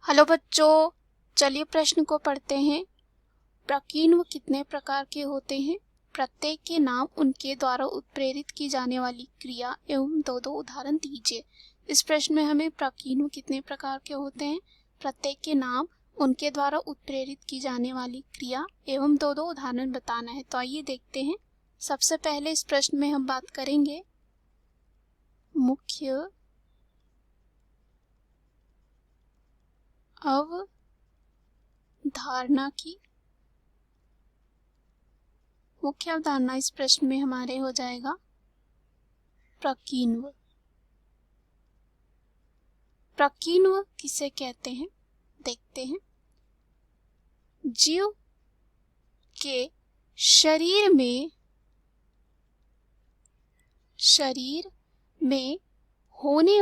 Hello बच्चों, चलिए प्रश्न को पढ़ते हैं। प्रकीर्णव कितने प्रकार के होते हैं? प्रत्येक के नाम उनके द्वारा उत्प्रेरित की जाने वाली क्रिया एवं दो दो उदाहरण दीजिए। इस प्रश्न में हमें प्रकीर्णव कितने प्रकार के होते हैं, प्रत्येक के नाम, उनके द्वारा उत्प्रेरित की जाने वाली क्रिया एवं दो दो उदाहरण बताना है। तो आइए देखते हैं। सबसे पहले इस प्रश्न में हम बात करेंगे मुख्य अवधारणा की। मुख्य अवधारणा इस प्रश्न में हमारे हो जाएगा प्रकीर्णव। प्रकीर्णव किसे कहते हैं, देखते हैं। जीव के शरीर में होने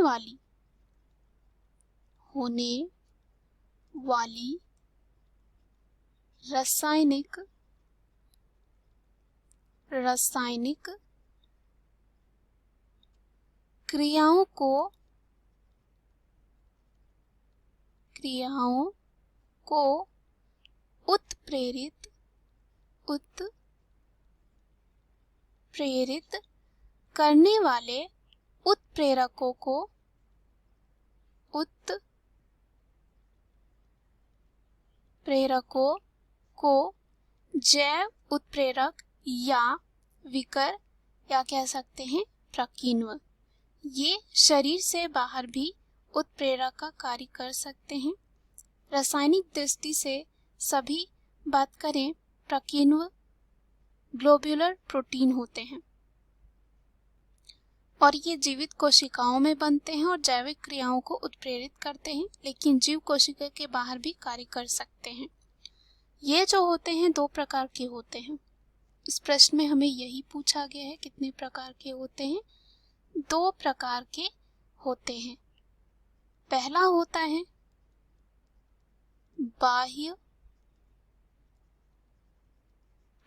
वाली रासायनिक क्रियाओं को उत्प्रेरित करने वाले उत्प्रेरकों को जैव उत्प्रेरक या विकर या कह सकते हैं प्रकीर्णव। ये शरीर से बाहर भी उत्प्रेरक का कार्य कर सकते हैं। रासायनिक दृष्टि से सभी बात करें, प्रकीर्णव ग्लोब्यूलर प्रोटीन होते हैं और ये जीवित कोशिकाओं में बनते हैं और जैविक क्रियाओं को उत्प्रेरित करते हैं, लेकिन जीव कोशिका के बाहर भी कार्य कर सकते हैं। ये जो होते हैं दो प्रकार के होते हैं। इस प्रश्न में हमें यही पूछा गया है, कितने प्रकार के होते हैं? दो प्रकार के होते हैं। पहला होता है बाह्य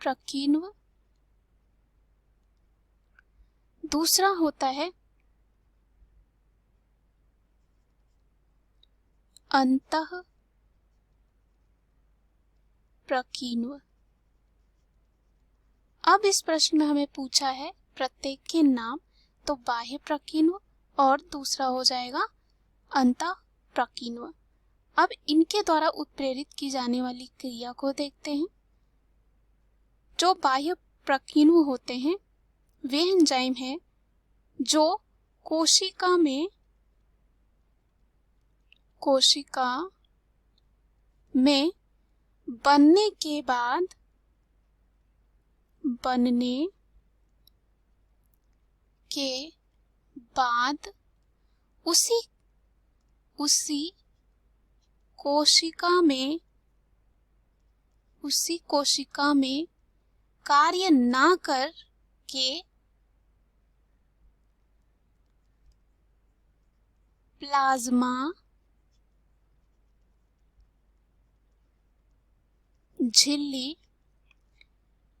प्रकीर्णव, दूसरा होता है अंतः प्रकीर्णव। अब इस प्रश्न में हमें पूछा है प्रत्येक के नाम, तो बाह्य प्रकीर्णव और दूसरा हो जाएगा अंतः प्रकीर्णव। अब इनके द्वारा उत्प्रेरित की जाने वाली क्रिया को देखते हैं। जो बाह्य प्रकीर्णव होते हैं वे एंजाइम हैं जो कोशिका में बनने के बाद उसी कोशिका में कार्य ना कर के प्लाज्मा झिल्ली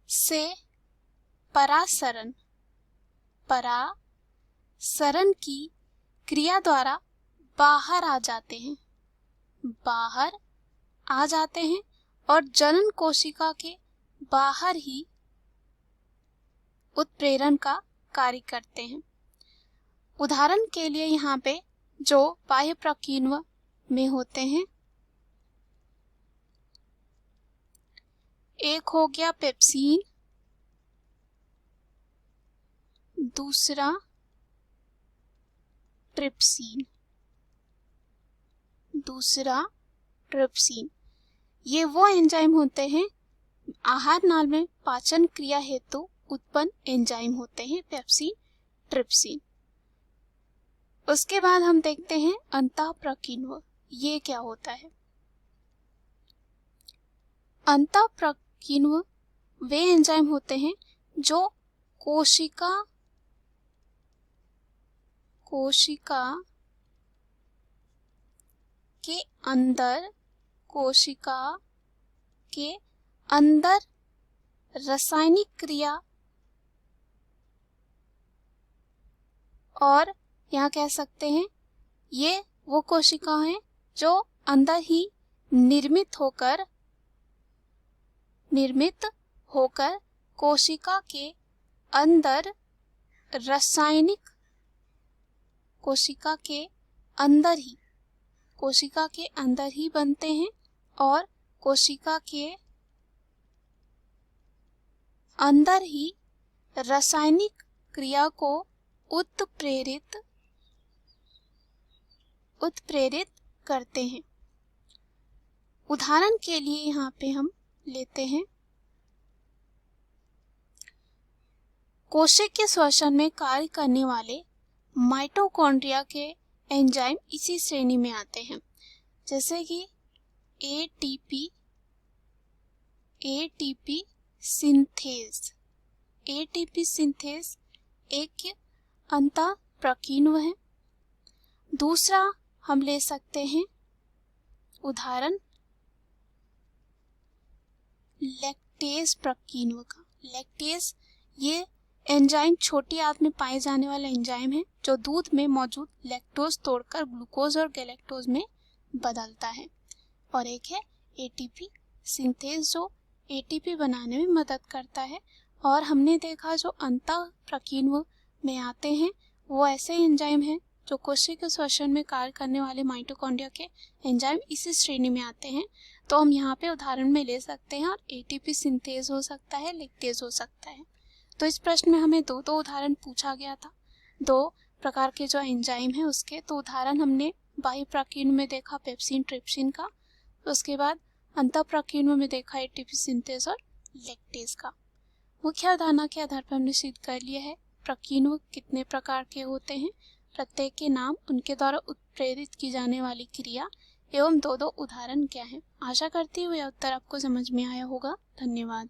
से परासरण की क्रिया द्वारा बाहर आ जाते हैं और जनन कोशिका के बाहर ही उत्प्रेरण का कार्य करते हैं। उदाहरण के लिए यहाँ पे जो बाह्य प्रकीर्णव में होते हैं, एक हो गया पेप्सिन, दूसरा ट्रिप्सिन। ये वो एंजाइम होते हैं आहार नाल में पाचन क्रिया हेतु उत्पन्न एंजाइम होते हैं पेप्सिन, ट्रिप्सिन। उसके बाद हम देखते हैं अंतः प्रकीर्णव। ये क्या होता है? अंतः प्रकीर्णव वे एंजाइम होते हैं जो कोशिका के अंदर रासायनिक क्रिया और यहाँ कह सकते हैं ये वो कोशिका हैं जो अंदर ही निर्मित होकर कोशिका के अंदर रासायनिक कोशिका के अंदर ही बनते हैं और कोशिका के अंदर ही रासायनिक क्रिया को उत्प्रेरित करते हैं। उदाहरण के लिए यहाँ पे हम लेते हैं कोशिका के श्वसन में कार्य करने वाले माइटोकॉन्ड्रिया के एंजाइम इसी श्रेणी में आते हैं, जैसे कि एटीपी सिंथेज एक अंतःप्रकीर्णव है। दूसरा हम ले सकते हैं उदाहरण लैक्टेज प्रकीर्णव का। लैक्टेज ये एंजाइम छोटी आंत में पाए जाने वाला एंजाइम है जो दूध में मौजूद लैक्टोज तोड़कर ग्लूकोज और गैलेक्टोज में बदलता है। और एक है एटीपी सिंथेज जो एटीपी बनाने में मदद करता है। और हमने देखा जो अंतःप्रकीर्णव में आते हैं वो ऐसे एंजाइम हैं जो कोशिका श्वसन में कार्य करने वाले माइटोकॉन्ड्रिया के एंजाइम इसी श्रेणी में आते हैं। तो हम यहाँ पे उदाहरण में ले सकते हैं और एटीपी सिंथेज हो सकता है, लैक्टेज हो सकता है। तो इस प्रश्न में हमें दो उदाहरण पूछा गया था, 2 प्रकार के जो एंजाइम है उसके। तो उदाहरण हमने बाह्य प्रकीर्णव में देखा पेप्सिन ट्रिप्सिन का, उसके बाद अंतःप्रकीर्णव में देखा एटीपी सिंथेज और लैक्टेज का। मुख्य अवधारणा के आधार पर हमने सिद्ध कर लिया है प्रकीर्णव कितने प्रकार के होते हैं, प्रत्येक के नाम, उनके द्वारा उत्प्रेरित की जाने वाली क्रिया एवं 2 उदाहरण क्या है। आशा करती हूँ यह उत्तर आपको समझ में आया होगा। धन्यवाद।